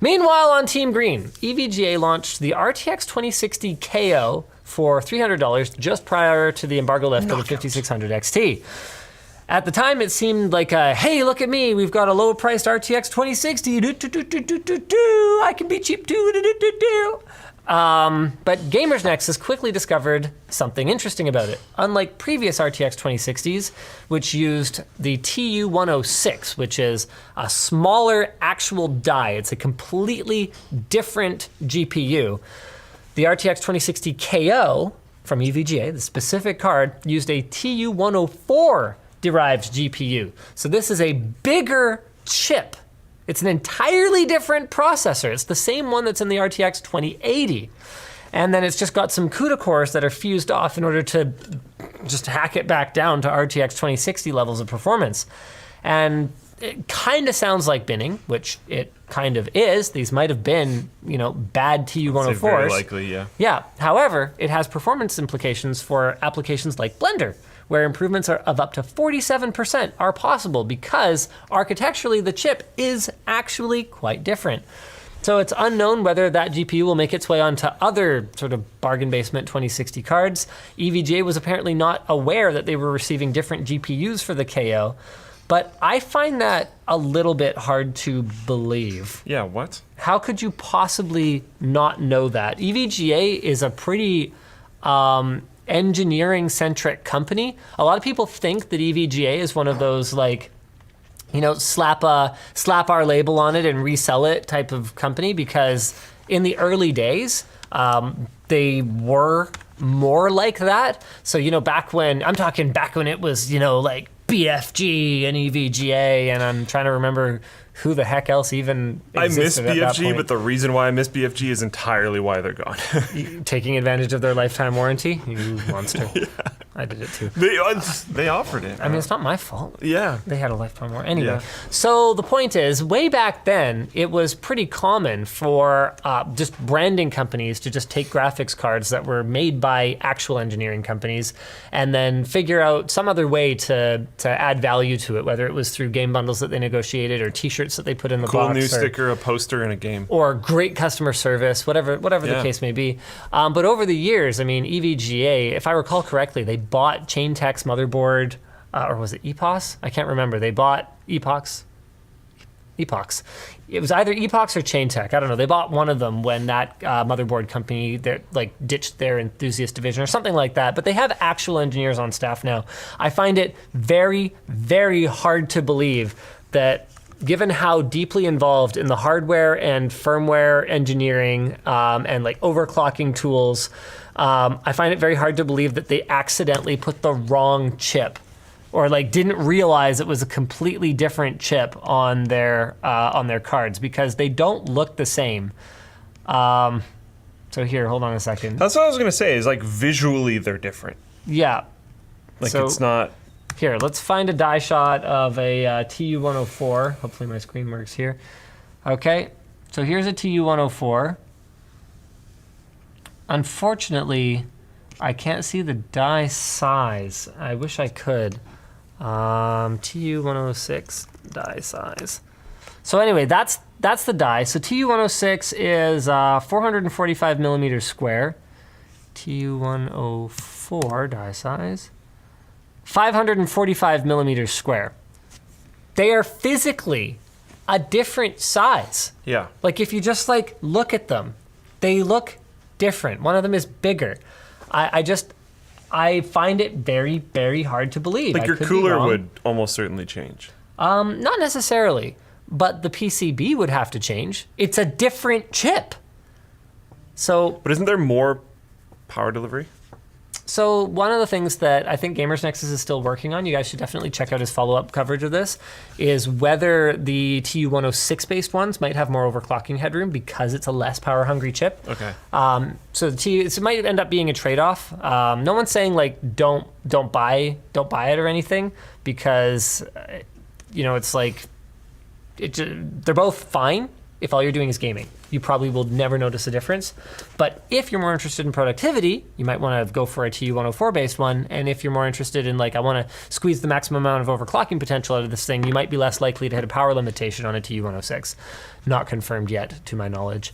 Meanwhile, on Team Green, EVGA launched the RTX 2060 KO for $300 just prior to the embargo lift of the 5600 XT. At the time, it seemed like a, hey, look at me, we've got a low-priced RTX 2060, I can be cheap too, but Gamers Nexus quickly discovered something interesting about it. Unlike previous RTX 2060s, which used the TU106, which is a smaller actual die, it's a completely different GPU. The RTX 2060 KO from EVGA, the specific card, used a TU104 derived GPU. So this is a bigger chip. It's an entirely different processor. It's the same one that's in the RTX 2080. And then it's just got some CUDA cores that are fused off in order to just hack it back down to RTX 2060 levels of performance. And it kind of sounds like binning, which it kind of is. These might have been, bad TU104s. Very likely, yeah. Yeah, however, it has performance implications for applications like Blender, where improvements of up to 47% are possible because architecturally the chip is actually quite different. So it's unknown whether that GPU will make its way onto other sort of bargain basement 2060 cards. EVGA was apparently not aware that they were receiving different GPUs for the KO, but I find that a little bit hard to believe. Yeah, what? How could you possibly not know that? EVGA is a pretty engineering-centric company. A lot of people think that EVGA is one of those slap our label on it and resell it type of company, because in the early days, they were more like that. So, back when it was, like BFG and EVGA, and I'm trying to remember who the heck else even existed. I miss BFG, but the reason why I miss BFG is entirely why they're gone. Taking advantage of their lifetime warranty? You monster. Yeah. I did it too. They offered it. I mean, it's not my fault. Yeah. They had a lifetime warranty. Anyway, Yeah. So the point is, way back then, it was pretty common for just branding companies to just take graphics cards that were made by actual engineering companies and then figure out some other way to add value to it, whether it was through game bundles that they negotiated or t-shirts that they put in the box. Cool new sticker, a poster, and a game. Or great customer service, whatever the case may be. But over the years, I mean, EVGA, if I recall correctly, they bought Chaintek's motherboard, or was it EPOS? I can't remember. They bought Epochs. It was either Epochs or Chaintek. I don't know. They bought one of them when that motherboard company ditched their enthusiast division or something like that. But they have actual engineers on staff now. I find it very, very hard to believe that, given how deeply involved in the hardware and firmware engineering and overclocking tools, I find it very hard to believe that they accidentally put the wrong chip or didn't realize it was a completely different chip on their cards, because they don't look the same. So here, hold on a second. That's what I was gonna say, is visually they're different. Yeah. It's not. Here, let's find a die shot of a TU104. Hopefully my screen works here. Okay, so here's a TU104. Unfortunately, I can't see the die size. I wish I could. TU106 die size. So anyway, that's the die. So TU106 is 445 millimeters square. TU104 die size, 545 millimeters square. They are physically a different size. Yeah. If you just look at them, they look different. One of them is bigger. I find it very, very hard to believe. Your cooler would almost certainly change. Not necessarily, but the PCB would have to change. It's a different chip. But isn't there more power delivery? So one of the things that I think Gamers Nexus is still working on, you guys should definitely check out his follow-up coverage of this, is whether the TU106 based ones might have more overclocking headroom because it's a less power-hungry chip. Okay. So it might end up being a trade-off. No one's saying don't buy it or anything, because it's they're both fine if all you're doing is gaming. You probably will never notice a difference. But if you're more interested in productivity, you might want to go for a TU104 based one. And if you're more interested in like, I want to squeeze the maximum amount of overclocking potential out of this thing, you might be less likely to hit a power limitation on a TU106. Not confirmed yet, to my knowledge.